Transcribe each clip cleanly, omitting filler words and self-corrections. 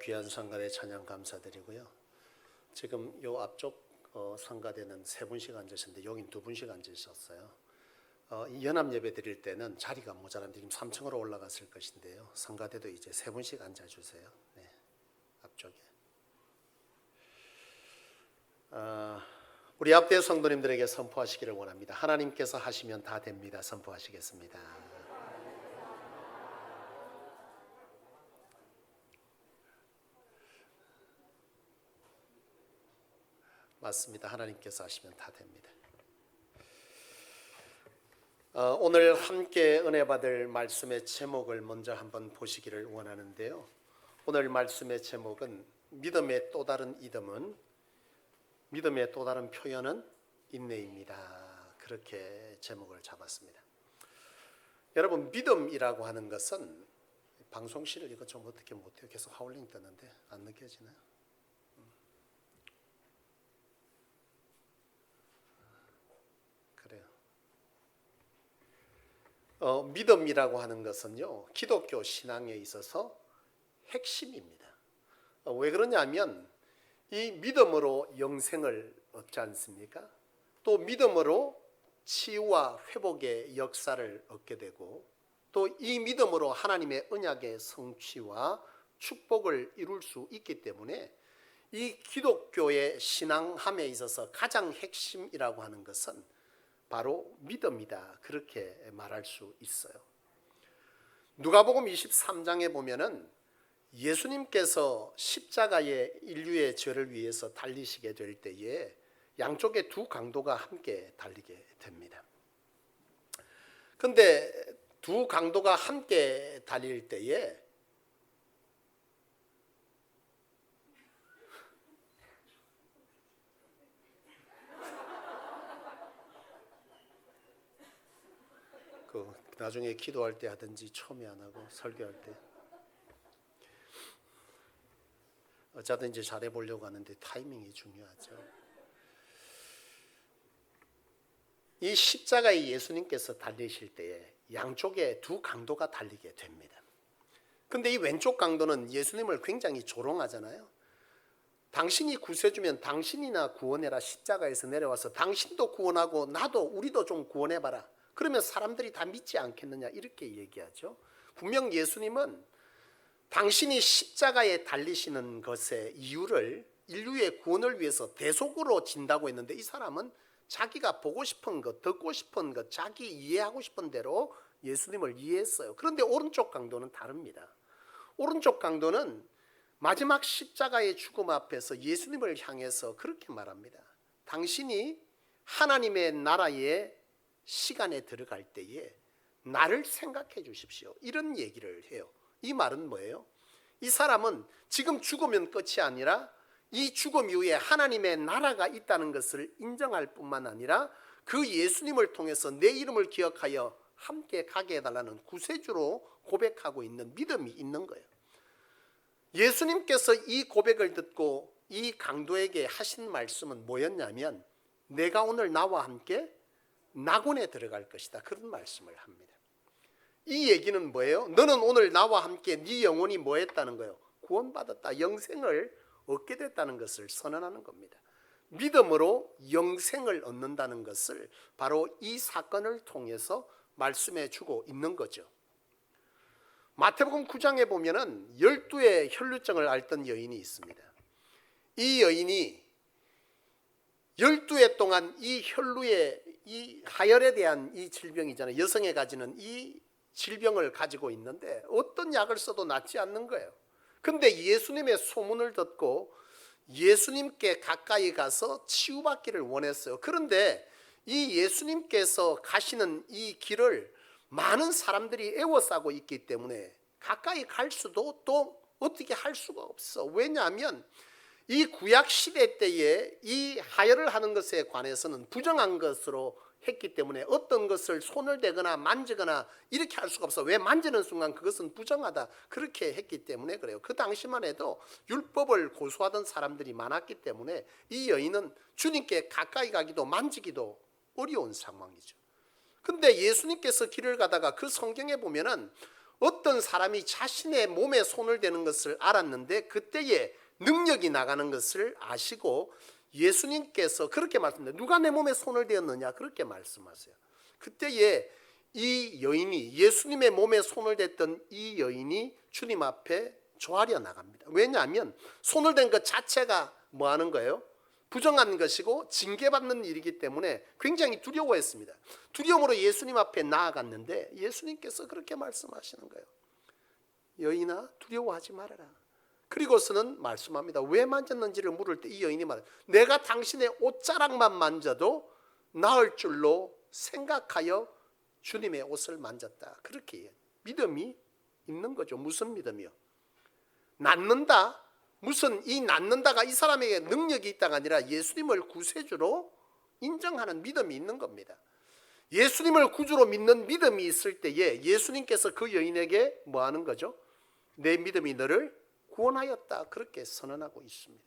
귀한 성가대 찬양 감사드리고요. 지금 요 앞쪽 성가대는 3분씩 앉으셨는데 여긴 2분씩 앉으셨어요. 이 연합 예배 드릴 때는 자리가 모자란데 지금 3층으로 올라갔을 것인데요. 성가대도 이제 3분씩 앉아주세요. 네, 앞쪽에. 우리 앞대 성도님들에게 선포하시기를 원합니다. 하나님께서 하시면 다 됩니다. 선포하시겠습니다. 맞습니다. 하나님께서 하시면 다 됩니다. 오늘 함께 은혜 받을 말씀의 제목을 먼저 한번 보시기를 원하는데요. 오늘 말씀의 제목은 믿음의 또 다른 이름은, 믿음의 또 다른 표현은 인내입니다. 그렇게 제목을 잡았습니다. 여러분, 믿음이라고 하는 것은, 방송실을 이거 좀 어떻게 못해요? 계속 하울링 뜨는데 안 느껴지나요? 그래요. 믿음이라고 하는 것은요, 기독교 신앙에 있어서 핵심입니다. 왜 그러냐면 이 믿음으로 영생을 얻지 않습니까? 또 믿음으로 치유와 회복의 역사를 얻게 되고, 또 이 믿음으로 하나님의 언약의 성취와 축복을 이룰 수 있기 때문에 이 기독교의 신앙함에 있어서 가장 핵심이라고 하는 것은 바로 믿음이다. 그렇게 말할 수 있어요. 누가복음 23장에 보면은 예수님께서 십자가에 인류의 죄를 위해서 달리시게 될 때에 양쪽에 두 강도가 함께 달리게 됩니다. 그런데 두 강도가 함께 달릴 때에 나중에 기도할 때 하든지 처음에 안 하고 설교할 때 어쩌든지 잘해보려고 하는데 타이밍이 중요하죠. 이 십자가에 예수님께서 달리실 때에 양쪽에 두 강도가 달리게 됩니다. 근데 이 왼쪽 강도는 예수님을 굉장히 조롱하잖아요. 당신이 구세주면 당신이나 구원해라. 십자가에서 내려와서 당신도 구원하고 나도 우리도 좀 구원해봐라. 그러면 사람들이 다 믿지 않겠느냐, 이렇게 얘기하죠. 분명 예수님은 당신이 십자가에 달리시는 것의 이유를 인류의 구원을 위해서 대속으로 진다고 했는데, 이 사람은 자기가 보고 싶은 것, 듣고 싶은 것, 자기 이해하고 싶은 대로 예수님을 이해했어요. 그런데 오른쪽 강도는 다릅니다. 오른쪽 강도는 마지막 십자가의 죽음 앞에서 예수님을 향해서 그렇게 말합니다. 당신이 하나님의 나라에 시간에 들어갈 때에 나를 생각해 주십시오. 이런 얘기를 해요. 이 말은 뭐예요? 이 사람은 지금 죽으면 끝이 아니라 이 죽음 이후에 하나님의 나라가 있다는 것을 인정할 뿐만 아니라 그 예수님을 통해서 내 이름을 기억하여 함께 가게 해달라는 구세주로 고백하고 있는 믿음이 있는 거예요. 예수님께서 이 고백을 듣고 이 강도에게 하신 말씀은 뭐였냐면, 내가 오늘 나와 함께 낙원에 들어갈 것이다. 그런 말씀을 합니다. 이 얘기는 뭐예요? 너는 오늘 나와 함께 네 영혼이 뭐 했다는 거예요? 구원받았다. 영생을 얻게 됐다는 것을 선언하는 겁니다. 믿음으로 영생을 얻는다는 것을 바로 이 사건을 통해서 말씀해 주고 있는 거죠. 마태복음 9장에 보면은 12의 혈루증을 앓던 여인이 있습니다. 이 여인이 12해 동안 이 혈루의 이 하열에 대한 이 질병이잖아요. 여성에 가지는 이 질병을 가지고 있는데 어떤 약을 써도 낫지 않는 거예요. 근데 예수님의 소문을 듣고 예수님께 가까이 가서 치유받기를 원했어요. 그런데 이 예수님께서 가시는 이 길을 많은 사람들이 에워싸고 있기 때문에 가까이 갈 수도 또 어떻게 할 수가 없어. 왜냐하면 이 구약 시대 때에 이 하혈을 하는 것에 관해서는 부정한 것으로 했기 때문에 어떤 것을 손을 대거나 만지거나 이렇게 할 수가 없어. 왜? 만지는 순간 그것은 부정하다. 그렇게 했기 때문에 그래요. 그 당시만 해도 율법을 고수하던 사람들이 많았기 때문에 이 여인은 주님께 가까이 가기도 만지기도 어려운 상황이죠. 근데 예수님께서 길을 가다가 그 성경에 보면은 어떤 사람이 자신의 몸에 손을 대는 것을 알았는데 그때에 능력이 나가는 것을 아시고 예수님께서 그렇게 말씀합니다. 누가 내 몸에 손을 대었느냐 그렇게 말씀하세요. 그때에 이 여인이 예수님의 몸에 손을 댔던 이 여인이 주님 앞에 조아려 나갑니다. 왜냐하면 손을 댄 것 자체가 뭐 하는 거예요? 부정한 것이고 징계받는 일이기 때문에 굉장히 두려워했습니다. 두려움으로 예수님 앞에 나아갔는데 예수님께서 그렇게 말씀하시는 거예요. 여인아 두려워하지 말아라. 그리고서는 말씀합니다. 왜 만졌는지를 물을 때 이 여인이 말해요. 내가 당신의 옷자락만 만져도 나을 줄로 생각하여 주님의 옷을 만졌다. 그렇게 믿음이 있는 거죠. 무슨 믿음이요? 낫는다. 무슨 이 낫는다가 이 사람에게 능력이 있다가 아니라 예수님을 구세주로 인정하는 믿음이 있는 겁니다. 예수님을 구주로 믿는 믿음이 있을 때에 예수님께서 그 여인에게 뭐 하는 거죠? 내 믿음이 너를 구원하였다. 그렇게 선언하고 있습니다.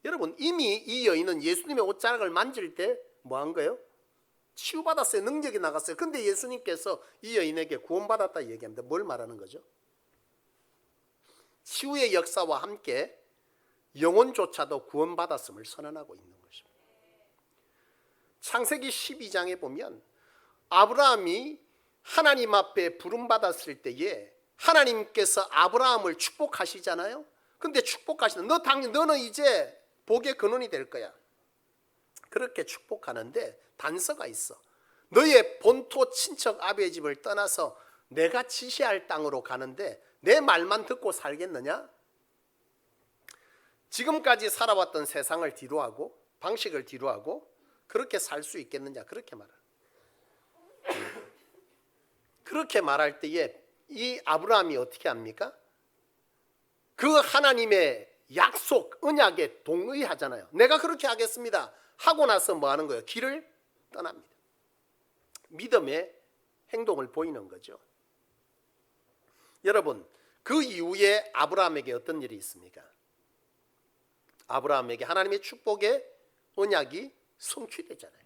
여러분 이미 이 여인은 예수님의 옷자락을 만질 때 뭐 한 거예요? 치유받았어요. 능력이 나갔어요. 근데 예수님께서 이 여인에게 구원받았다 얘기합니다. 뭘 말하는 거죠? 치유의 역사와 함께 영혼조차도 구원받았음을 선언하고 있는 것입니다. 창세기 12장에 보면 아브라함이 하나님 앞에 부름받았을 때에 하나님께서 아브라함을 축복하시잖아요. 근데 축복하시는 너는 이제 복의 근원이 될 거야. 그렇게 축복하는데 단서가 있어. 너의 본토 친척 아비의 집을 떠나서 내가 지시할 땅으로 가는데 내 말만 듣고 살겠느냐? 지금까지 살아왔던 세상을 뒤로하고 방식을 뒤로하고 그렇게 살 수 있겠느냐? 그렇게 말해요. 그렇게 말할 때에 이 아브라함이 어떻게 합니까? 그 하나님의 약속, 언약에 동의하잖아요. 내가 그렇게 하겠습니다. 하고 나서 뭐 하는 거예요? 길을 떠납니다. 믿음의 행동을 보이는 거죠. 여러분, 그 이후에 아브라함에게 어떤 일이 있습니까? 아브라함에게 하나님의 축복의 언약이 성취되잖아요.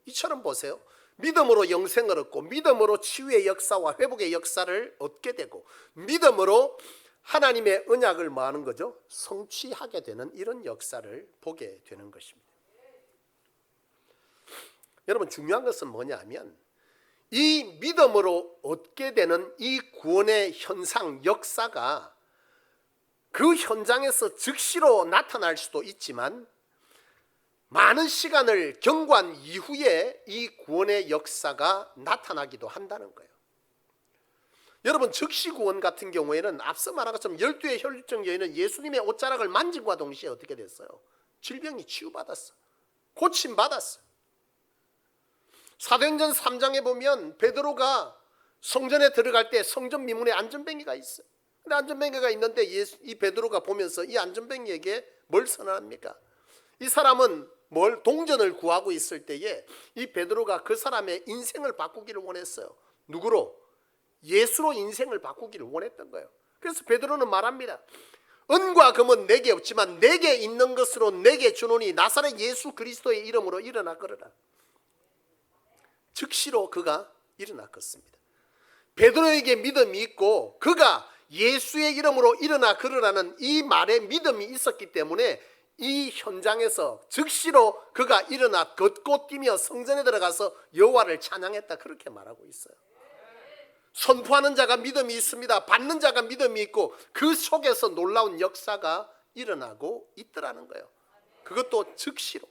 이처럼 보세요. 믿음으로 영생을 얻고 믿음으로 치유의 역사와 회복의 역사를 얻게 되고 믿음으로 하나님의 언약을 뭐 하는 거죠? 성취하게 되는 이런 역사를 보게 되는 것입니다. 여러분 중요한 것은 뭐냐면 이 믿음으로 얻게 되는 이 구원의 현상, 역사가 그 현장에서 즉시로 나타날 수도 있지만 많은 시간을 경과한 이후에 이 구원의 역사가 나타나기도 한다는 거예요. 여러분 즉시 구원 같은 경우에는 앞서 말한 것처럼 12의 혈루증 여인은 예수님의 옷자락을 만짐과 동시에 어떻게 됐어요? 질병이 치유받았어. 고침받았어. 사도행전 3장에 보면 베드로가 성전에 들어갈 때 성전 미문에 안전뱅이가 있어. 근데 안전뱅이가 있는데 이 베드로가 보면서 이 안전뱅이에게 뭘 선언합니까? 이 사람은 동전을 구하고 있을 때에 이 베드로가 그 사람의 인생을 바꾸기를 원했어요. 누구로? 예수로 인생을 바꾸기를 원했던 거예요. 그래서 베드로는 말합니다. 은과 금은 내게 없지만 내게 있는 것으로 내게 주노니 나사렛 예수 그리스도의 이름으로 일어나 걸으라. 즉시로 그가 일어나 걷습니다. 베드로에게 믿음이 있고 그가 예수의 이름으로 일어나 걸으라는 이 말에 믿음이 있었기 때문에 이 현장에서 즉시로 그가 일어나 걷고 뛰며 성전에 들어가서 여호와를 찬양했다. 그렇게 말하고 있어요. 선포하는 자가 믿음이 있습니다. 받는 자가 믿음이 있고 그 속에서 놀라운 역사가 일어나고 있더라는 거예요. 그것도 즉시로.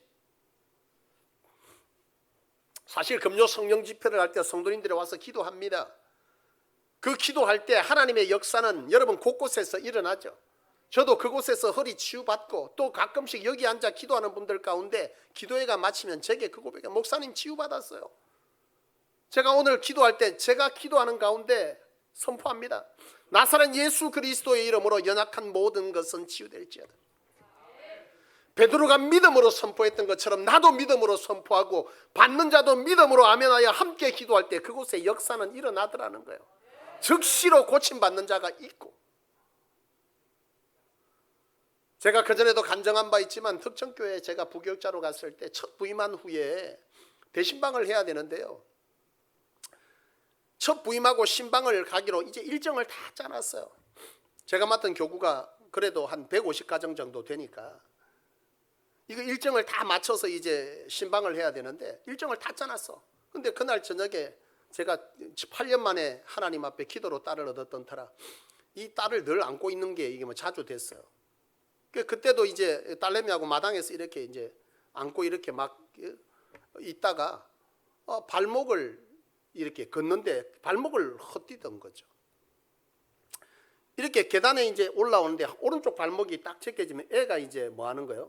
사실 금요 성령 집회를 할 때 성도님들이 와서 기도합니다. 그 기도할 때 하나님의 역사는 여러분 곳곳에서 일어나죠. 저도 그곳에서 허리 치유받고 또 가끔씩 여기 앉아 기도하는 분들 가운데 기도회가 마치면 제게 그 고백에 목사님 치유받았어요. 제가 오늘 기도할 때 제가 기도하는 가운데 선포합니다. 나사렛 예수 그리스도의 이름으로 연약한 모든 것은 치유될지어다. 베드로가 믿음으로 선포했던 것처럼 나도 믿음으로 선포하고 받는 자도 믿음으로 아멘하여 함께 기도할 때 그곳에 역사는 일어나더라는 거예요. 즉시로 고침받는 자가 있고, 제가 그전에도 간증한 바 있지만 특정교회에 제가 부교육자로 갔을 때 첫 부임한 후에 대신방을 해야 되는데요, 첫 부임하고 신방을 가기로 이제 일정을 다 짜놨어요. 제가 맡은 교구가 그래도 한 150가정 정도 되니까 이거 일정을 다 맞춰서 이제 신방을 해야 되는데 일정을 다 짜놨어. 근데 그날 저녁에 제가 8년 만에 하나님 앞에 기도로 딸을 얻었던 터라 이 딸을 늘 안고 있는 게 이게 뭐 자주 됐어요. 그때도 이제 딸내미하고 마당에서 이렇게 이제 안고 이렇게 막 있다가 발목을 이렇게 걷는데 발목을 헛디딘 거죠. 이렇게 계단에 이제 올라오는데 오른쪽 발목이 딱 제껴지면 애가 이제 뭐 하는 거예요?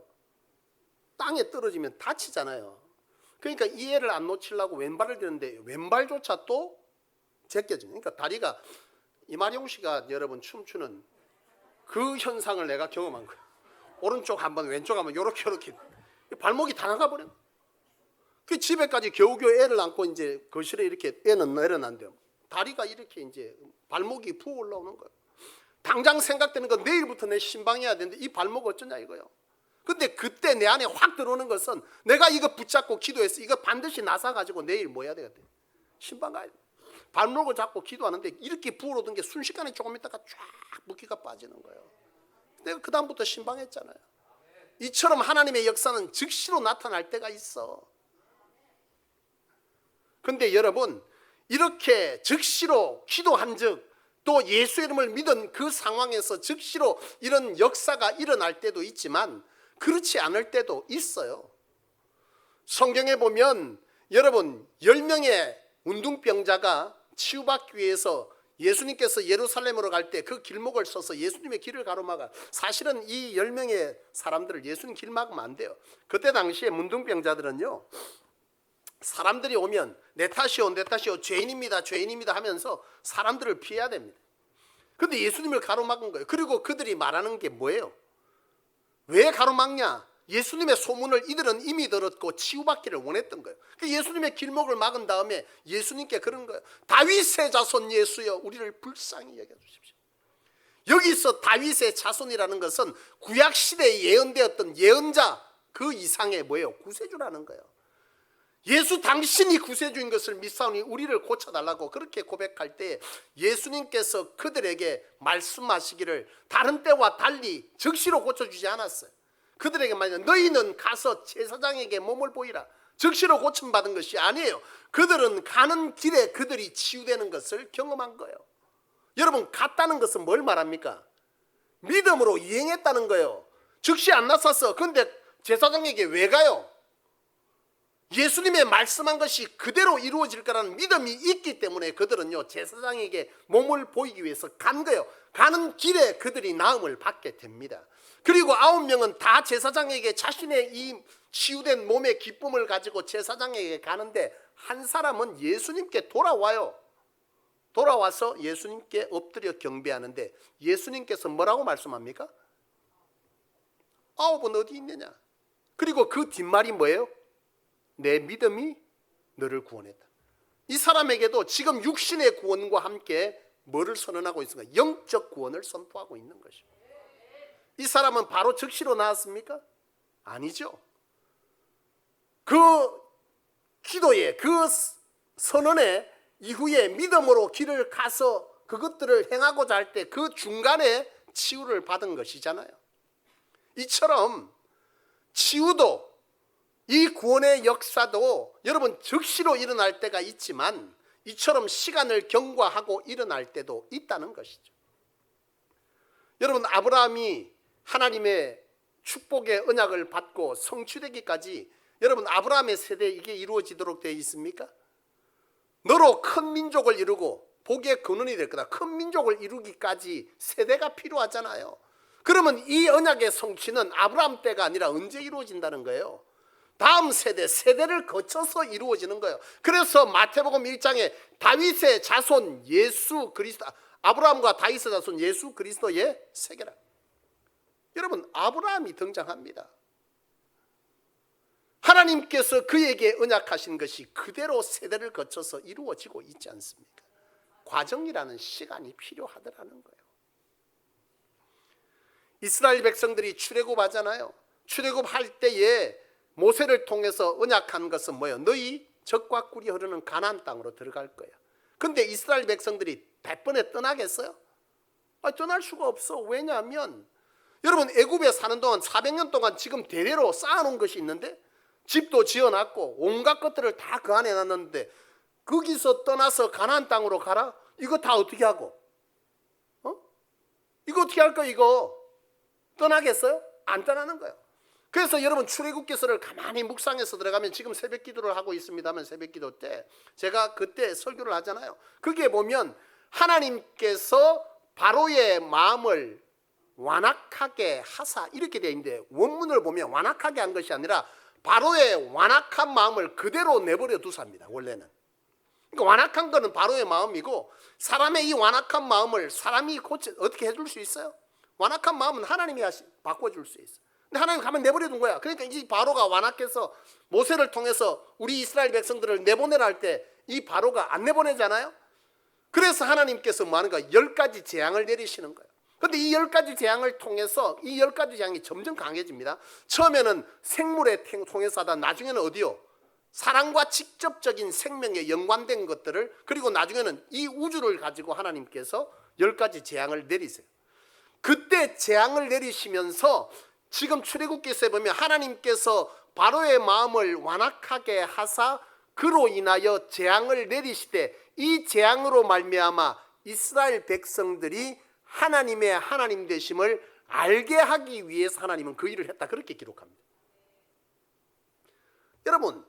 땅에 떨어지면 다치잖아요. 그러니까 이 애를 안 놓치려고 왼발을 드는데 왼발조차 또 제껴지는. 그러니까 다리가 이마룡 씨가 여러분 춤추는 그 현상을 내가 경험한 거예요. 오른쪽 한번 왼쪽 한번 요렇게 발목이 다 나가버려. 그 집에까지 겨우겨우 애를 안고 이제 거실에 이렇게 애는 내려놨는데 다리가 이렇게 이제 발목이 부어 올라오는 거예요. 당장 생각되는 건 내일부터 내 신방해야 되는데 이 발목 어쩌냐 이거요. 근데 그때 내 안에 확 들어오는 것은 내가 이거 붙잡고 기도해서 이거 반드시 나사 가지고 내일 뭐 해야 되겠대. 신방 가야 돼. 발목을 잡고 기도하는데 이렇게 부어오던 게 순식간에 조금 있다가 쫙 붓기가 빠지는 거예요. 내가 그 다음부터 신방했잖아요. 이처럼 하나님의 역사는 즉시로 나타날 때가 있어. 근데 여러분 이렇게 즉시로 기도한 즉 또 예수 이름을 믿은 그 상황에서 즉시로 이런 역사가 일어날 때도 있지만 그렇지 않을 때도 있어요. 성경에 보면 여러분 10명의 운둥병자가 치유받기 위해서 예수님께서 예루살렘으로 갈 때 그 길목을 서서 예수님의 길을 가로막아. 사실은 이 10명의 사람들을 예수님 길 막으면 안 돼요. 그때 당시에 문둥병자들은요 사람들이 오면 내 탓이요 내 탓이요 죄인입니다 죄인입니다 하면서 사람들을 피해야 됩니다. 근데 예수님을 가로막은 거예요. 그리고 그들이 말하는 게 뭐예요? 왜 가로막냐? 예수님의 소문을 이들은 이미 들었고 치유받기를 원했던 거예요. 예수님의 길목을 막은 다음에 예수님께 그런 거예요. 다윗의 자손 예수여 우리를 불쌍히 여겨주십시오. 여기서 다윗의 자손이라는 것은 구약시대에 예언되었던 예언자 그 이상의 뭐예요? 구세주라는 거예요. 예수 당신이 구세주인 것을 믿사오니 우리를 고쳐달라고 그렇게 고백할 때 예수님께서 그들에게 말씀하시기를 다른 때와 달리 즉시로 고쳐주지 않았어요. 그들에게 말하면 너희는 가서 제사장에게 몸을 보이라. 즉시로 고침받은 것이 아니에요. 그들은 가는 길에 그들이 치유되는 것을 경험한 거예요. 여러분 갔다는 것은 뭘 말합니까? 믿음으로 이행했다는 거예요. 즉시 안 나섰어. 그런데 제사장에게 왜 가요? 예수님의 말씀한 것이 그대로 이루어질 거라는 믿음이 있기 때문에 그들은요 제사장에게 몸을 보이기 위해서 간 거예요. 가는 길에 그들이 나음을 받게 됩니다. 그리고 9명은 다 제사장에게 자신의 이 치유된 몸의 기쁨을 가지고 제사장에게 가는데 한 사람은 예수님께 돌아와요. 돌아와서 예수님께 엎드려 경배하는데 예수님께서 뭐라고 말씀합니까? 9은 어디 있느냐? 그리고 그 뒷말이 뭐예요? 내 믿음이 너를 구원했다. 이 사람에게도 지금 육신의 구원과 함께 뭐를 선언하고 있습니까? 영적 구원을 선포하고 있는 것입니다. 이 사람은 바로 즉시로 나았습니까? 아니죠. 그 기도에 그 선언에 이후에 믿음으로 길을 가서 그것들을 행하고자 할 때 그 중간에 치유를 받은 것이잖아요. 이처럼 치유도 이 구원의 역사도 여러분 즉시로 일어날 때가 있지만 이처럼 시간을 경과하고 일어날 때도 있다는 것이죠. 여러분 아브라함이 하나님의 축복의 언약을 받고 성취되기까지 여러분 아브라함의 세대에 이게 이루어지도록 되어 있습니까? 너로 큰 민족을 이루고 복의 근원이 될 거다. 큰 민족을 이루기까지 세대가 필요하잖아요. 그러면 이 언약의 성취는 아브라함 때가 아니라 언제 이루어진다는 거예요? 다음 세대를 거쳐서 이루어지는 거예요. 그래서 마태복음 1장에 다윗의 자손 예수 그리스도, 아브라함과 다윗의 자손 예수 그리스도의 세계라. 여러분 아브라함이 등장합니다. 하나님께서 그에게 언약하신 것이 그대로 세대를 거쳐서 이루어지고 있지 않습니까? 과정이라는 시간이 필요하더라는 거예요. 이스라엘 백성들이 출애굽하잖아요. 출애굽할 때에 모세를 통해서 언약한 것은 뭐예요? 너희 젖과 꿀이 흐르는 가나안 땅으로 들어갈 거예요. 근데 이스라엘 백성들이 100번에 떠나겠어요? 떠날 수가 없어. 왜냐하면 여러분 애굽에 사는 동안 400년 동안 지금 대대로 쌓아놓은 것이 있는데 집도 지어놨고 온갖 것들을 다 그 안에 놨는데 거기서 떠나서 가나안 땅으로 가라? 이거 다 어떻게 하고? 이거 어떻게 할 거야 이거? 떠나겠어요? 안 떠나는 거예요. 그래서 여러분 출애굽기서를 가만히 묵상해서 들어가면 지금 새벽 기도를 하고 있습니다만 새벽 기도 때 제가 그때 설교를 하잖아요. 거기에 보면 하나님께서 바로의 마음을 완악하게 하사 이렇게 되어 있는데 원문을 보면 완악하게 한 것이 아니라 바로의 완악한 마음을 그대로 내버려 두사입니다. 원래는. 그러니까 완악한 거는 바로의 마음이고 사람의 이 완악한 마음을 사람이 어떻게 해줄 수 있어요? 완악한 마음은 하나님이 바꿔줄 수 있어요. 근데 하나님 가만 내버려 둔 거야. 그러니까 이 바로가 완악해서 모세를 통해서 우리 이스라엘 백성들을 내보내라 할 때 이 바로가 안 내보내잖아요. 그래서 하나님께서 뭐 하는 거야? 10가지 재앙을 내리시는 거예요. 그런데 이 10가지 재앙을 통해서 이 10가지 재앙이 점점 강해집니다. 처음에는 생물에 통해서 하다 나중에는 어디요? 사람과 직접적인 생명에 연관된 것들을 그리고 나중에는 이 우주를 가지고 하나님께서 10가지 재앙을 내리세요. 그때 재앙을 내리시면서 지금 출애굽기서에 보면 하나님께서 바로의 마음을 완악하게 하사 그로 인하여 재앙을 내리시되 이 재앙으로 말미암아 이스라엘 백성들이 하나님의 하나님 되심을 알게 하기 위해서 하나님은 그 일을 했다. 그렇게 기록합니다. 여러분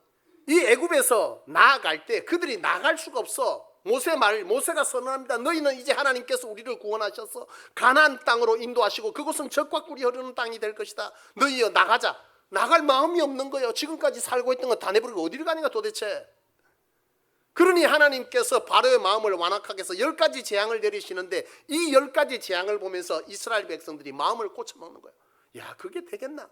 이 애굽에서 나아갈 때 그들이 나갈 수가 없어. 모세가 선언합니다. 너희는 이제 하나님께서 우리를 구원하셔서 가나안 땅으로 인도하시고 그곳은 젖과 꿀이 흐르는 땅이 될 것이다. 너희여 나가자. 나갈 마음이 없는 거예요. 지금까지 살고 있던 거 다 내버리고 어디를 가는가 도대체. 그러니 하나님께서 바로의 마음을 완악하게 해서 10가지 재앙을 내리시는데 이 10가지 재앙을 보면서 이스라엘 백성들이 마음을 고쳐먹는 거예요. 야 그게 되겠나?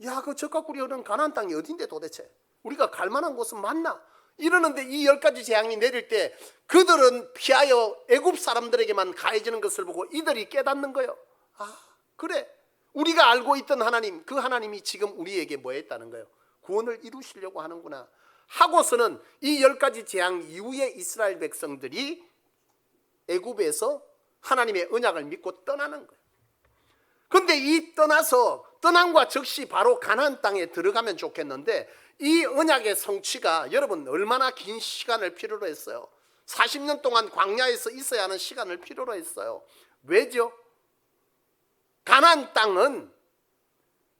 야 그 젖과 꿀이 흐르는 가나안 땅이 어딘데 도대체? 우리가 갈 만한 곳은 맞나? 이러는데 이 10가지 재앙이 내릴 때 그들은 피하여 애굽 사람들에게만 가해지는 것을 보고 이들이 깨닫는 거예요. 아 그래 우리가 알고 있던 하나님 그 하나님이 지금 우리에게 뭐 했다는 거예요. 구원을 이루시려고 하는구나 하고서는 이 10가지 재앙 이후에 이스라엘 백성들이 애굽에서 하나님의 언약을 믿고 떠나는 거예요. 그런데 이 떠남과 즉시 바로 가나안 땅에 들어가면 좋겠는데 이 언약의 성취가 여러분 얼마나 긴 시간을 필요로 했어요. 40년 동안 광야에서 있어야 하는 시간을 필요로 했어요. 왜죠? 가나안 땅은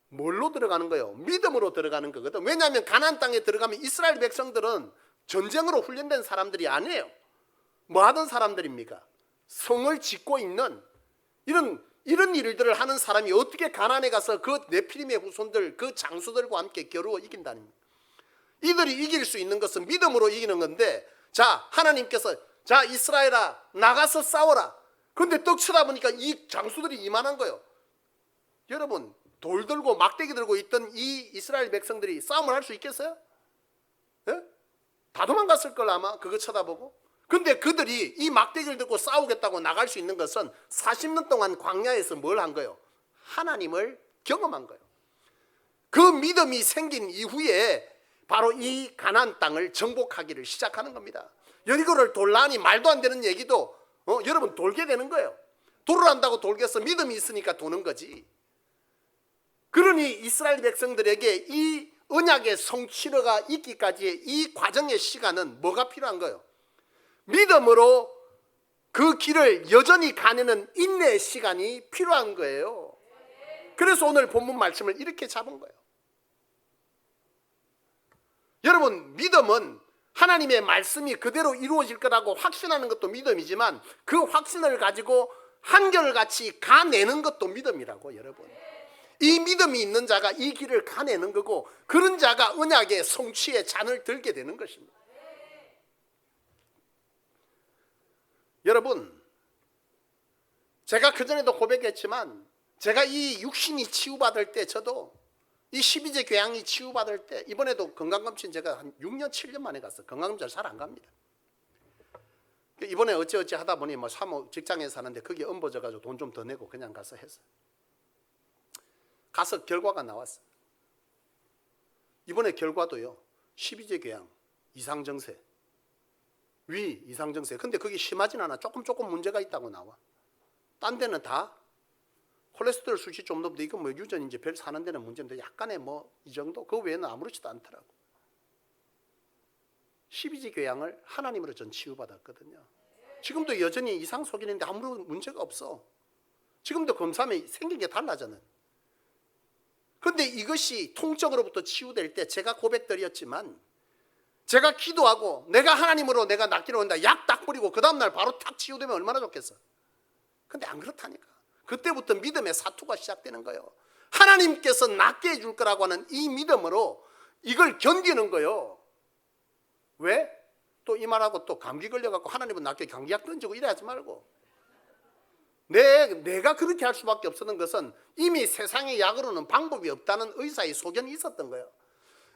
뭘로 들어가는 거예요? 믿음으로 들어가는 거거든. 왜냐하면 가나안 땅에 들어가면 이스라엘 백성들은 전쟁으로 훈련된 사람들이 아니에요. 뭐 하던 사람들입니까? 성을 짓고 있는 이런 일들을 하는 사람이 어떻게 가나안에 가서 그 네피림의 후손들 그 장수들과 함께 겨루어 이긴다는 거예요. 이들이 이길 수 있는 것은 믿음으로 이기는 건데 자 하나님께서 자 이스라엘아 나가서 싸워라. 그런데 떡 쳐다보니까 이 장수들이 이만한 거예요. 여러분 돌 들고 막대기 들고 있던 이 이스라엘 백성들이 싸움을 할 수 있겠어요? 예? 다 도망갔을 걸 아마 그거 쳐다보고. 근데 그들이 이 막대기를 들고 싸우겠다고 나갈 수 있는 것은 40년 동안 광야에서 뭘 한 거예요? 하나님을 경험한 거예요. 그 믿음이 생긴 이후에 바로 이 가나안 땅을 정복하기를 시작하는 겁니다. 여리고를 돌라니 말도 안 되는 얘기도 여러분 돌게 되는 거예요. 돌을 한다고 돌겠어. 믿음이 있으니까 도는 거지. 그러니 이스라엘 백성들에게 이 언약의 성취가 있기까지의 이 과정의 시간은 뭐가 필요한 거예요? 믿음으로 그 길을 여전히 가내는 인내의 시간이 필요한 거예요. 그래서 오늘 본문 말씀을 이렇게 잡은 거예요. 여러분 믿음은 하나님의 말씀이 그대로 이루어질 거라고 확신하는 것도 믿음이지만 그 확신을 가지고 한결같이 가내는 것도 믿음이라고. 여러분 이 믿음이 있는 자가 이 길을 가내는 거고 그런 자가 언약의 성취의 잔을 들게 되는 것입니다. 여러분 제가 그전에도 고백했지만 제가 이 육신이 치유받을 때 저도 이 12제 교양이 치유받을 때 이번에도 건강검진 제가 한 6년 7년 만에 갔어요. 건강검진 잘 안 갑니다. 이번에 어찌어찌 하다 보니 뭐 사무 직장에 사는데 거기에 ըඹ어져가지고 돈 좀 더 내고 그냥 가서 했어요. 가서 결과가 나왔어요. 이번에 결과도요 12제 교양 이상정세 위 이상증세. 근데 그게 심하진 않아. 조금 문제가 있다고 나와. 딴 데는 다 콜레스테롤 수치 좀 높은데 이건 뭐 유전인지 별 사는 데는 문제인데 약간의 뭐 이 정도 그 외에는 아무렇지도 않더라고. 12지 교양을 하나님으로 전 치유받았거든요. 지금도 여전히 이상 속이는데 아무런 문제가 없어. 지금도 검사하면 생긴 게 달라져는. 그런데 이것이 통증으로부터 치유될 때 제가 고백드렸지만 제가 기도하고 내가 하나님으로 내가 낫기로 한다. 약 딱 뿌리고 그 다음날 바로 탁 치유되면 얼마나 좋겠어. 근데 안 그렇다니까. 그때부터 믿음의 사투가 시작되는 거예요. 하나님께서 낫게 해줄 거라고 하는 이 믿음으로 이걸 견디는 거예요. 왜? 또 이 말하고 또 감기 걸려갖고 하나님은 낫게 감기약 던지고 이래 하지 말고. 내가 그렇게 할 수밖에 없었던 것은 이미 세상의 약으로는 방법이 없다는 의사의 소견이 있었던 거예요.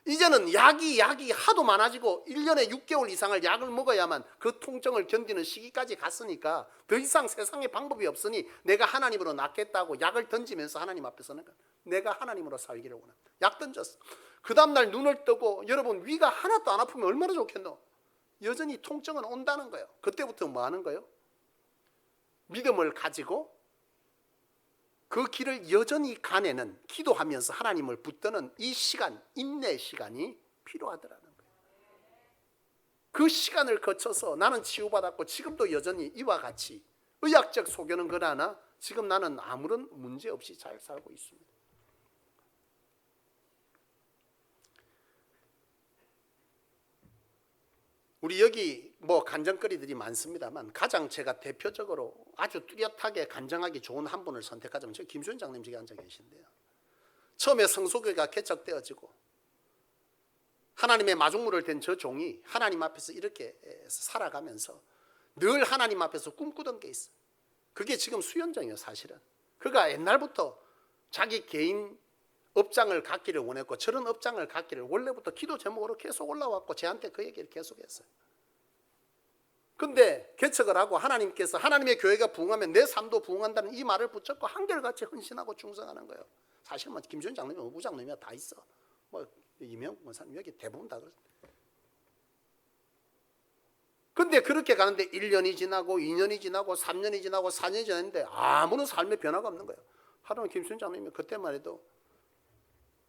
이제는 약이 하도 많아지고 1년에 6개월 이상을 약을 먹어야만 그 통증을 견디는 시기까지 갔으니까 더 이상 세상에 방법이 없으니 내가 하나님으로 낫겠다고 약을 던지면서 하나님 앞에서는 내가 하나님으로 살기를 원합니다. 약 던졌어. 그 다음날 눈을 뜨고 여러분 위가 하나도 안 아프면 얼마나 좋겠노. 여전히 통증은 온다는 거예요. 그때부터 뭐 하는 거예요? 믿음을 가지고 그 길을 여전히 가내는 기도하면서 하나님을 붙드는 이 시간, 인내 시간이 필요하더라는 거예요. 그 시간을 거쳐서 나는 치유받았고 지금도 여전히 이와 같이 의학적 소견은 그러나 지금 나는 아무런 문제 없이 잘 살고 있습니다. 우리 여기 뭐 간증거리들이 많습니다만 가장 제가 대표적으로 아주 뚜렷하게 간증하기 좋은 한 분을 선택하자면 저 김수현 장님 저기 앉아 계신데요. 처음에 성소교회가 개척되어지고 하나님의 마중물을 댄 저 종이 하나님 앞에서 이렇게 살아가면서 늘 하나님 앞에서 꿈꾸던 게 있어. 그게 지금 수현장이에요. 사실은 그가 옛날부터 자기 개인 업장을 갖기를 원했고 저런 업장을 갖기를 원래부터 기도 제목으로 계속 올라왔고 저한테 그 얘기를 계속했어요. 근데 개척을 하고 하나님께서 하나님의 교회가 부흥하면 내 삶도 부흥한다는 이 말을 붙잡고 한결같이 헌신하고 충성하는 거예요. 사실 뭐 김준 장로님, 오부 장로님이 다 있어. 뭐 이명국 권사님 여기 대부분 다 그렇습니다. 근데 그렇게 가는데 1년이 지나고 2년이 지나고 3년이 지나고 4년이 지났는데 아무런 삶의 변화가 없는 거예요. 하루는 김준 장로님이 그때만 해도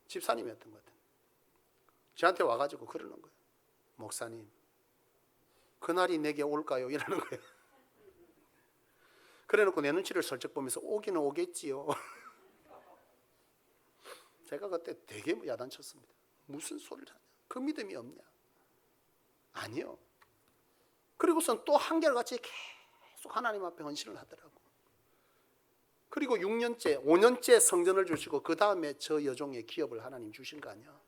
집사님이었던 것 같아요. 저한테 와가지고 그러는 거예요. 목사님, 그날이 내게 올까요? 이러는 거예요. 그래놓고 내 눈치를 슬쩍 보면서 오기는 오겠지요. 제가 그때 되게 야단쳤습니다. 무슨 소리를 하냐? 그 믿음이 없냐? 아니요. 그리고선 또 한결같이 계속 하나님 앞에 헌신을 하더라고. 그리고 6년째, 5년째 성전을 주시고 그 다음에 저 여종의 기업을 하나님 주신 거 아니야.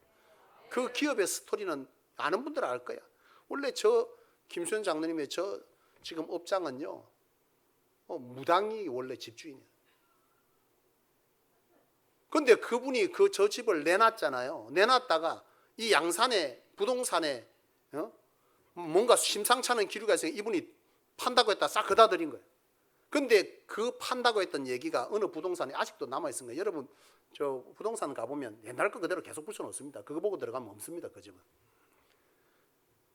그 기업의 스토리는 아는 분들은 알 거야. 원래 저 김수현 장로님의 저 지금 업장은요, 무당이 원래 집주인이에요. 근데 그분이 저 집을 내놨잖아요. 내놨다가 이 양산에 부동산에 뭔가 심상치 않은 기류가 있어서 이분이 판다고 했다 싹 그다 드린 거예요. 근데 그 판다고 했던 얘기가 어느 부동산에 아직도 남아있는 거예요. 여러분 저 부동산 가보면 옛날 거 그대로 계속 붙여놓습니다. 그거 보고 들어가면 없습니다. 그 집은.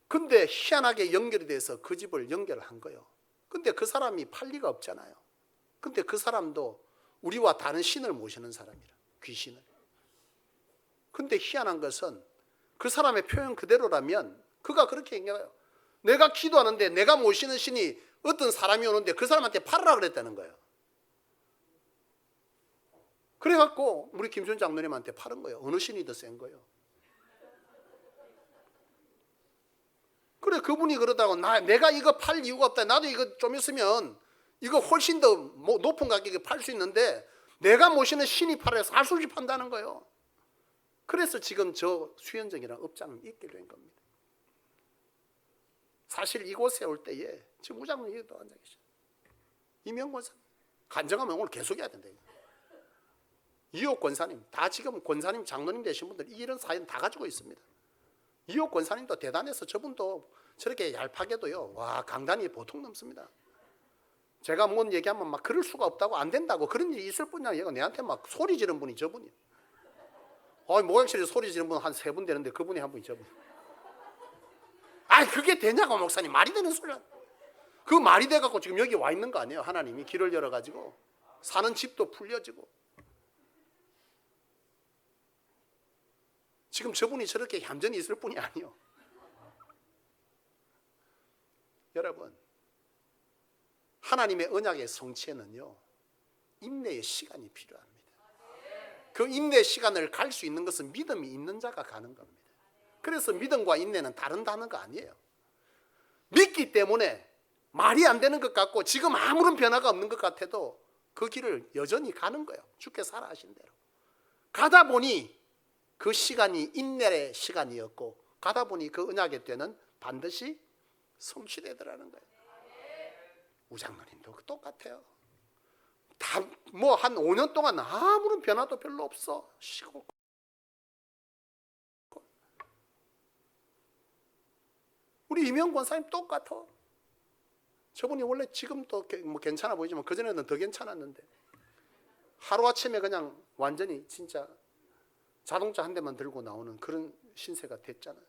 근데 희한하게 연결이 돼서 그 집을 연결한 거예요. 근데 그 사람이 팔 리가 없잖아요. 근데 그 사람도 우리와 다른 신을 모시는 사람이라, 귀신을. 근데 희한한 것은 그 사람의 표현 그대로라면 그가 그렇게 얘기해요. 내가 기도하는데 내가 모시는 신이 어떤 사람이 오는데 그 사람한테 팔으라 그랬다는 거예요. 그래갖고 우리 김수현 장로님한테 팔은 거예요. 어느 신이 더 센 거예요. 그래 그분이 그러다고 내가 이거 팔 이유가 없다. 나도 이거 좀 있으면 이거 훨씬 더 높은 가격에 팔 수 있는데 내가 모시는 신이 팔아서 할 수 없이 판다는 거예요. 그래서 지금 저 수현정이라는 업장을 있게 된 겁니다. 사실 이곳에 올 때에 지금 우장님 여기도 앉아 계셔. 이명 권사님 간증하면 오늘 계속 해야 된다. 이옥 권사님 다 지금 권사님 장로님 되신 분들 이런 사연 다 가지고 있습니다. 이옥 권사님도 대단해서 저분도 저렇게 얄팍해도요. 와 강단이 보통 넘습니다. 제가 뭔 얘기하면 막 그럴 수가 없다고 안 된다고 그런 일이 있을 뿐이야. 얘가 내한테 막 소리 지른 분이 저분이야. 목욕실에 소리 지른 분 한 3분 되는데 그분이 한 분이 저분. 아, 그게 되냐고 목사님. 말이 되는 소리야. 그 말이 돼갖고 지금 여기 와 있는 거 아니에요? 하나님이 길을 열어가지고 사는 집도 풀려지고. 지금 저분이 저렇게 얌전히 있을 뿐이 아니에요. 여러분, 하나님의 언약의 성취에는요, 인내의 시간이 필요합니다. 그 인내 시간을 갈 수 있는 것은 믿음이 있는 자가 가는 겁니다. 그래서 믿음과 인내는 다른 단어가 아니에요. 믿기 때문에 말이 안 되는 것 같고 지금 아무런 변화가 없는 것 같아도 그 길을 여전히 가는 거예요. 주께서 하라 하신 대로. 가다 보니 그 시간이 인내의 시간이었고 가다 보니 그 언약의 때는 반드시 성취되더라는 거예요. 우장로님도 똑같아요. 다 뭐 한 5년 동안 아무런 변화도 별로 없어. 쉬고. 우리 이명 권사님 똑같아. 저분이 원래 지금도 뭐 괜찮아 보이지만 그전에는 더 괜찮았는데 하루아침에 그냥 완전히 진짜 자동차 한 대만 들고 나오는 그런 신세가 됐잖아요.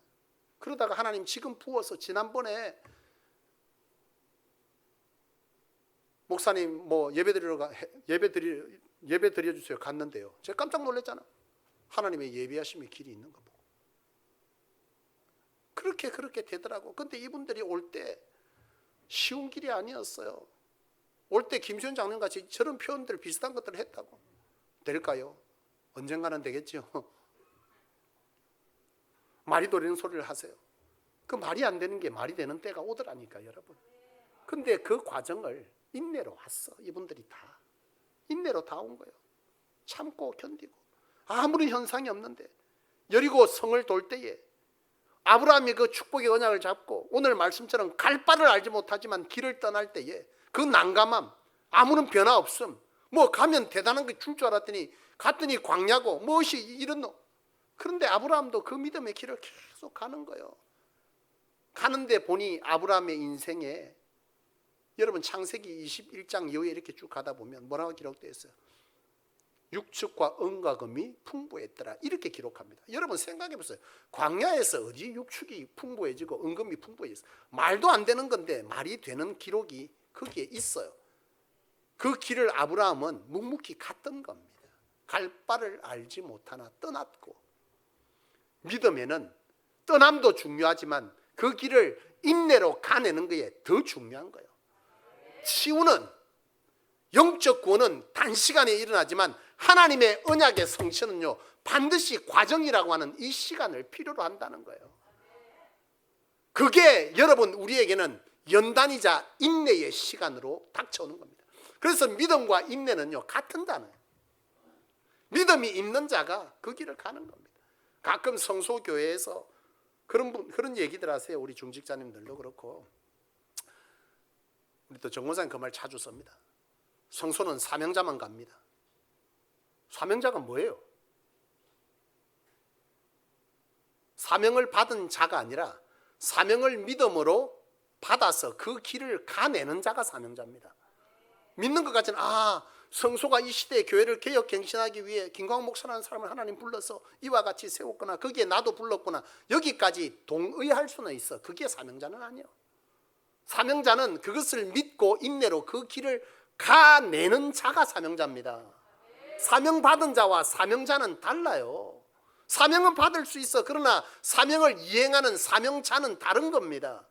그러다가 하나님 지금 부어서 지난번에 목사님 뭐 예배 드려주세요 갔는데요. 제가 깜짝 놀랐잖아. 하나님의 예비하심의 길이 있는 거 보고. 그렇게 되더라고. 근데 이분들이 올 때 쉬운 길이 아니었어요. 올 때 김수현 장로같이 저런 표현들 비슷한 것들을 했다고. 될까요? 언젠가는 되겠죠. 말이 도리는 소리를 하세요. 그 말이 안 되는 게 말이 되는 때가 오더라니까 여러분. 근데 그 과정을 인내로 왔어. 이분들이 다 인내로 다 온 거예요. 참고 견디고 아무런 현상이 없는데 여리고 성을 돌 때에 아브라함이 그 축복의 언약을 잡고 오늘 말씀처럼 갈 바를 알지 못하지만 길을 떠날 때에 그 난감함, 아무런 변화 없음, 뭐 가면 대단한 게 줄 줄 알았더니 갔더니 광야고 무엇이 이런 놈. 그런데 아브라함도 그 믿음의 길을 계속 가는 거예요. 가는데 보니 아브라함의 인생에 여러분 창세기 21장 이후에 이렇게 쭉 가다 보면 뭐라고 기록되어 있어요? 육축과 은과 금이 풍부했더라. 이렇게 기록합니다. 여러분 생각해 보세요. 광야에서 어디 육축이 풍부해지고 은금이 풍부해졌어? 말도 안 되는 건데 말이 되는 기록이 거기에 있어요. 그 길을 아브라함은 묵묵히 갔던 겁니다. 갈 바를 알지 못하나 떠났고, 믿음에는 떠남도 중요하지만 그 길을 인내로 가내는 것에 더 중요한 거예요. 치유는 영적 구원은 단시간에 일어나지만 하나님의 언약의 성취는요 반드시 과정이라고 하는 이 시간을 필요로 한다는 거예요. 그게 여러분 우리에게는 연단이자 인내의 시간으로 닥쳐오는 겁니다. 그래서 믿음과 인내는요 같은 단어예요. 믿음이 있는 자가 그 길을 가는 겁니다. 가끔 성소교회에서 그런 얘기들 하세요. 우리 중직자님들도 그렇고 우리 또 정원사님 그 말 자주 씁니다. 성소는 사명자만 갑니다. 사명자가 뭐예요? 사명을 받은 자가 아니라 사명을 믿음으로 받아서 그 길을 가내는 자가 사명자입니다. 믿는 것 같지는 성소가 이 시대의 교회를 개혁 갱신하기 위해 김광 목사라는 사람을 하나님 불러서 이와 같이 세웠구나. 거기에 나도 불렀구나. 여기까지 동의할 수는 있어. 그게 사명자는 아니에요. 사명자는 그것을 믿고 인내로 그 길을 가내는 자가 사명자입니다. 사명받은 자와 사명자는 달라요. 사명은 받을 수 있어. 그러나 사명을 이행하는 사명자는 다른 겁니다.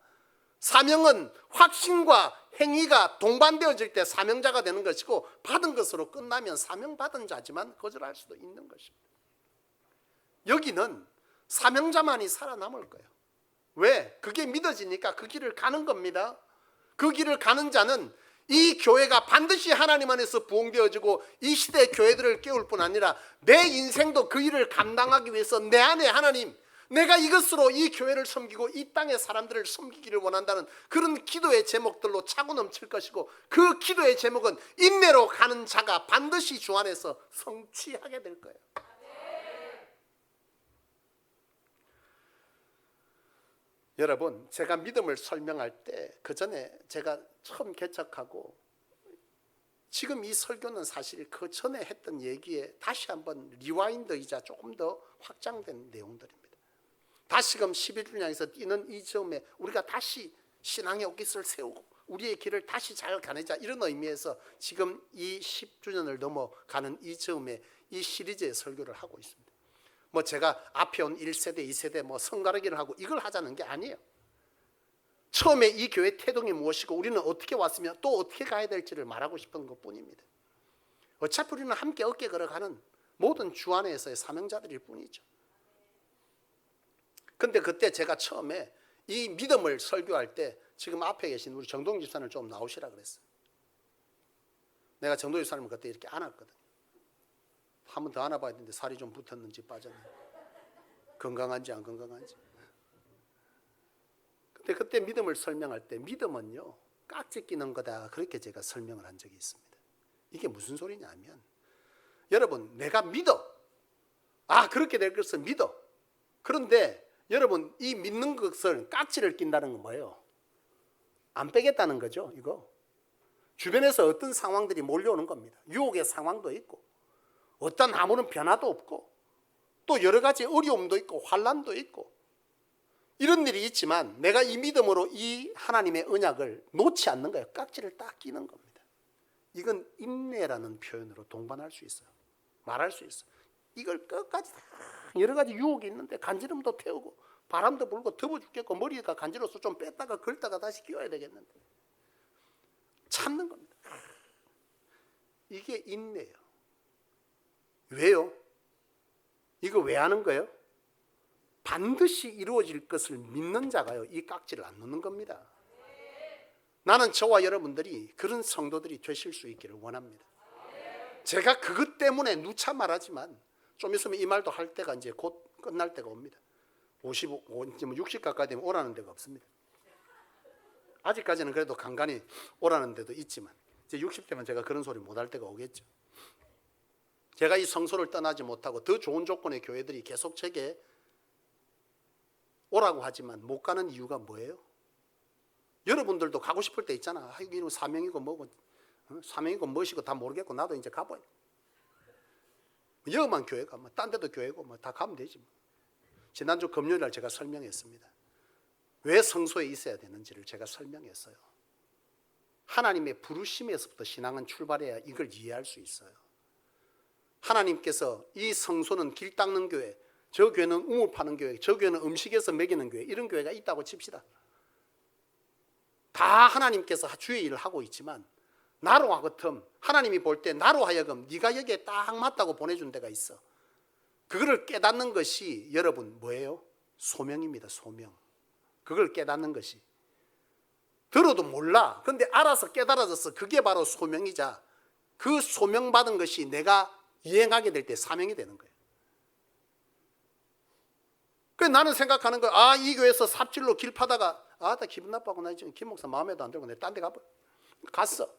사명은 확신과 행위가 동반되어질 때 사명자가 되는 것이고 받은 것으로 끝나면 사명받은 자지만 거절할 수도 있는 것입니다. 여기는 사명자만이 살아남을 거예요. 왜? 그게 믿어지니까 그 길을 가는 겁니다. 그 길을 가는 자는 이 교회가 반드시 하나님 안에서 부흥되어지고 이 시대의 교회들을 깨울 뿐 아니라 내 인생도 그 일을 감당하기 위해서 내 안에 하나님, 내가 이것으로 이 교회를 섬기고 이 땅의 사람들을 섬기기를 원한다는 그런 기도의 제목들로 차고 넘칠 것이고 그 기도의 제목은 인내로 가는 자가 반드시 주 안에서 성취하게 될 거예요. 여러분, 제가 믿음을 설명할 때 그 전에 제가 처음 개척하고 지금 이 설교는 사실 그 전에 했던 얘기에 다시 한번 리와인드이자 조금 더 확장된 내용들입니다. 다시금 11주를 향해서 뛰는 이 즈음에 우리가 다시 신앙의 옷깃을 세우고 우리의 길을 다시 잘 가내자, 이런 의미에서 지금 이 10주년을 넘어가는 이 즈음에 이 시리즈의 설교를 하고 있습니다. 뭐 제가 앞에 온 1세대, 2세대 뭐 성가르기를 하고 이걸 하자는 게 아니에요. 처음에 이 교회 태동이 무엇이고 우리는 어떻게 왔으며 또 어떻게 가야 될지를 말하고 싶은 것뿐입니다. 어차피 우리는 함께 어깨 걸어가는 모든 주 안에서의 사명자들일 뿐이죠. 근데 그때 제가 처음에 이 믿음을 설교할 때 지금 앞에 계신 우리 정동 집사님 좀 나오시라 그랬어요. 내가 정동 집사님을 그때 이렇게 안았거든요. 한 번 더 안아봐야 되는데 살이 좀 붙었는지 빠졌는지, 건강한지 안 건강한지. 근데 그때 믿음을 설명할 때 믿음은요, 깍지 끼는 거다, 그렇게 제가 설명을 한 적이 있습니다. 이게 무슨 소리냐면, 여러분, 내가 믿어. 그렇게 될 것을 믿어. 그런데 여러분, 이 믿는 것을 깍지를 낀다는 건 뭐예요? 안 빼겠다는 거죠, 이거. 주변에서 어떤 상황들이 몰려오는 겁니다. 유혹의 상황도 있고, 어떤 아무런 변화도 없고, 또 여러 가지 어려움도 있고, 환난도 있고, 이런 일이 있지만 내가 이 믿음으로 이 하나님의 언약을 놓지 않는 거예요. 깍지를 딱 끼는 겁니다. 이건 인내라는 표현으로 동반할 수 있어요. 말할 수 있어요. 이걸 끝까지 다 여러 가지 유혹이 있는데 간지럼도 태우고 바람도 불고 더워 죽겠고 머리가 간지러워서 좀 뺐다가 긁다가 다시 끼워야 되겠는데 참는 겁니다. 이게 인내예요. 왜요? 이거 왜 하는 거예요? 반드시 이루어질 것을 믿는 자가요, 이 깍지를 안 놓는 겁니다. 나는 저와 여러분들이 그런 성도들이 되실 수 있기를 원합니다. 제가 그것 때문에 누차 말하지만 좀 있으면 이 말도 할 때가 이제 곧 끝날 때가 옵니다. 55, 60 가까이 되면 오라는 데가 없습니다. 아직까지는 그래도 간간히 오라는 데도 있지만 이제 60대면 제가 그런 소리 못 할 때가 오겠죠. 제가 이 성소를 떠나지 못하고 더 좋은 조건의 교회들이 계속 제게 오라고 하지만 못 가는 이유가 뭐예요? 여러분들도 가고 싶을 때 있잖아. 이거 사명이고 뭐고, 사명이고 무엇이고 다 모르겠고 나도 이제 가봐요. 여만 교회가 뭐 딴 데도 교회고 뭐 다 가면 되지. 지난주 금요일날 제가 설명했습니다. 왜 성소에 있어야 되는지를 제가 설명했어요. 하나님의 부르심에서부터 신앙은 출발해야 이걸 이해할 수 있어요. 하나님께서 이 성소는 길 닦는 교회, 저 교회는 우물 파는 교회, 저 교회는 음식에서 먹이는 교회, 이런 교회가 있다고 칩시다. 다 하나님께서 주의 일을 하고 있지만 나로 하여금 하나님이 볼 때 나로 하여금 네가 여기에 딱 맞다고 보내준 데가 있어. 그거를 깨닫는 것이 여러분 뭐예요? 소명입니다. 소명. 그걸 깨닫는 것이. 들어도 몰라. 근데 알아서 깨달아졌어. 그게 바로 소명이자 그 소명받은 것이 내가 이행하게 될 때 사명이 되는 거예요. 그래서 나는 생각하는 거야. 이 교회에서 삽질로 길 파다가 나 기분 나빠고 나 지금 김 목사 마음에도 안 들고 내가 딴 데 가버려. 갔어.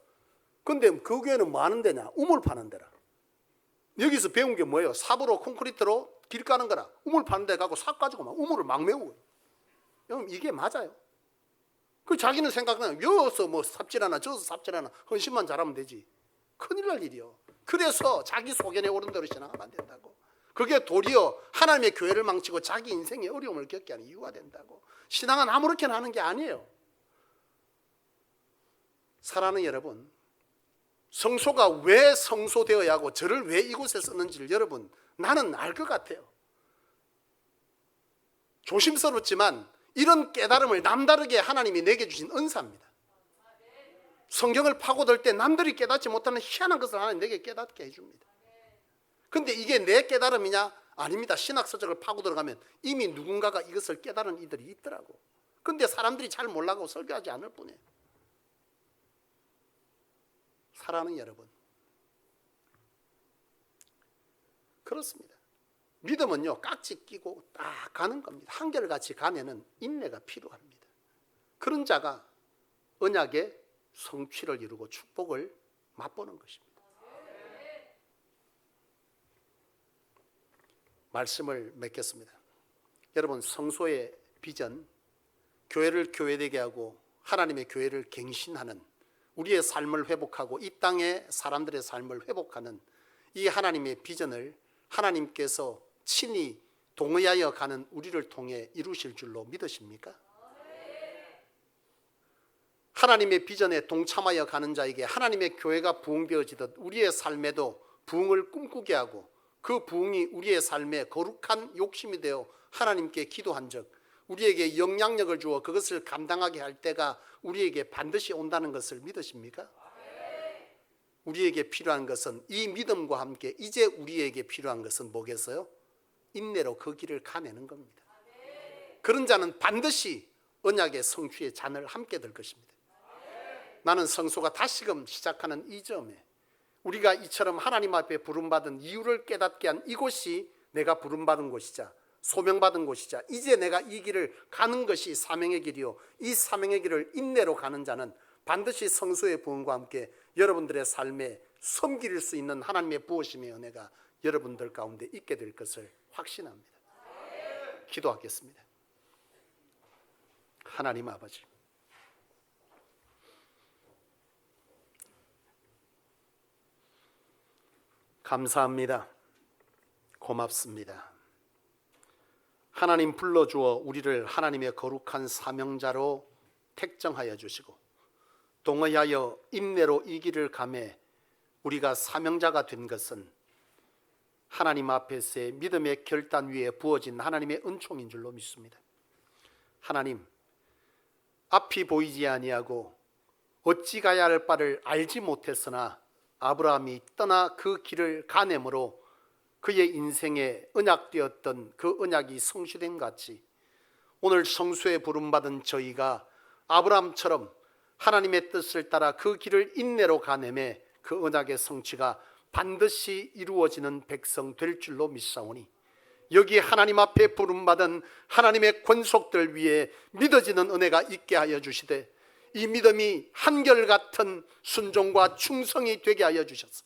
근데 그 교회는 뭐 하는 데냐? 우물 파는 데라. 여기서 배운 게 뭐예요? 삽으로 콘크리트로 길 까는 거라. 우물 파는 데 가고 삽 가지고 막 우물을 막 메우고. 여러분 이게 맞아요. 그 자기는 생각하는 여기서 뭐 삽질하나 저기서 삽질하나 헌신만 잘하면 되지. 큰일 날 일이요. 그래서 자기 소견에 오른 대로 신앙하면 안 된다고. 그게 도리어 하나님의 교회를 망치고 자기 인생에 어려움을 겪게 하는 이유가 된다고. 신앙은 아무렇게나 하는 게 아니에요. 사랑하는 여러분, 성소가 왜 성소되어야 하고 저를 왜 이곳에 썼는지를 여러분 나는 알 것 같아요. 조심스럽지만 이런 깨달음을 남다르게 하나님이 내게 주신 은사입니다. 성경을 파고들 때 남들이 깨닫지 못하는 희한한 것을 하나님 내게 깨닫게 해줍니다. 근데 이게 내 깨달음이냐? 아닙니다. 신학서적을 파고 들어가면 이미 누군가가 이것을 깨달은 이들이 있더라고. 근데 사람들이 잘 몰라고 설교하지 않을 뿐이에요. 사랑하는 여러분, 그렇습니다. 믿음은요, 깍지 끼고 딱 가는 겁니다. 한결같이 가면은 인내가 필요합니다. 그런 자가 언약의 성취를 이루고 축복을 맛보는 것입니다. 말씀을 맺겠습니다. 여러분, 성소의 비전, 교회를 교회되게 하고 하나님의 교회를 갱신하는, 우리의 삶을 회복하고 이 땅의 사람들의 삶을 회복하는 이 하나님의 비전을 하나님께서 친히 동의하여 가는 우리를 통해 이루실 줄로 믿으십니까? 하나님의 비전에 동참하여 가는 자에게 하나님의 교회가 부흥되어지듯 우리의 삶에도 부흥을 꿈꾸게 하고 그 부흥이 우리의 삶에 거룩한 욕심이 되어 하나님께 기도한 적, 우리에게 영향력을 주어 그것을 감당하게 할 때가 우리에게 반드시 온다는 것을 믿으십니까? 우리에게 필요한 것은 이 믿음과 함께 이제 우리에게 필요한 것은 뭐겠어요? 인내로 그 길을 가내는 겁니다. 그런 자는 반드시 언약의 성취의 잔을 함께 들 것입니다. 나는 성소가 다시금 시작하는 이 점에 우리가 이처럼 하나님 앞에 부름받은 이유를 깨닫게 한 이곳이 내가 부름받은 곳이자 소명받은 곳이자 이제 내가 이 길을 가는 것이 사명의 길이요, 이 사명의 길을 인내로 가는 자는 반드시 성소의 부흥과 함께 여러분들의 삶에 섬길 수 있는 하나님의 부어심의 은혜가 여러분들 가운데 있게 될 것을 확신합니다. 기도하겠습니다. 하나님 아버지, 감사합니다. 고맙습니다. 하나님 불러주어 우리를 하나님의 거룩한 사명자로 택정하여 주시고 동의하여 인내로 이 길을 가매 우리가 사명자가 된 것은 하나님 앞에서의 믿음의 결단 위에 부어진 하나님의 은총인 줄로 믿습니다. 하나님, 앞이 보이지 아니하고 어찌 가야 할 바를 알지 못했으나 아브라함이 떠나 그 길을 가냄으로 그의 인생에 언약되었던 그 언약이 성취된 같이 오늘 성수에 부름받은 저희가 아브라함처럼 하나님의 뜻을 따라 그 길을 인내로 가내매 그 언약의 성취가 반드시 이루어지는 백성 될 줄로 믿사오니 여기 하나님 앞에 부름받은 하나님의 권속들 위에 믿어지는 은혜가 있게 하여 주시되 이 믿음이 한결같은 순종과 충성이 되게 하여 주셔서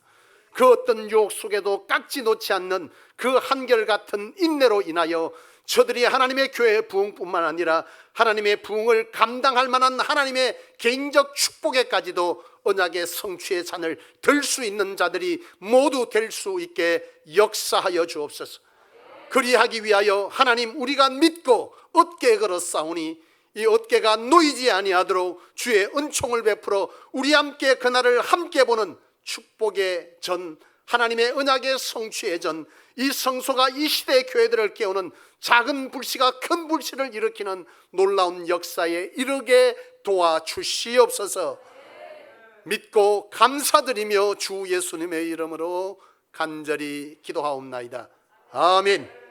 그 어떤 유혹 속에도 깍지 놓지 않는 그 한결같은 인내로 인하여 저들이 하나님의 교회의 부흥뿐만 아니라 하나님의 부흥을 감당할 만한 하나님의 개인적 축복에까지도 언약의 성취의 잔을 들 수 있는 자들이 모두 될 수 있게 역사하여 주옵소서. 그리하기 위하여 하나님, 우리가 믿고 어깨에 걸어 싸우니 이 어깨가 놓이지 아니하도록 주의 은총을 베풀어 우리 함께 그날을 함께 보는 축복의 전, 하나님의 언약의 성취의 전, 이 성소가 이 시대의 교회들을 깨우는 작은 불씨가 큰 불씨를 일으키는 놀라운 역사에 이르게 도와주시옵소서. 믿고 감사드리며 주 예수님의 이름으로 간절히 기도하옵나이다. 아멘.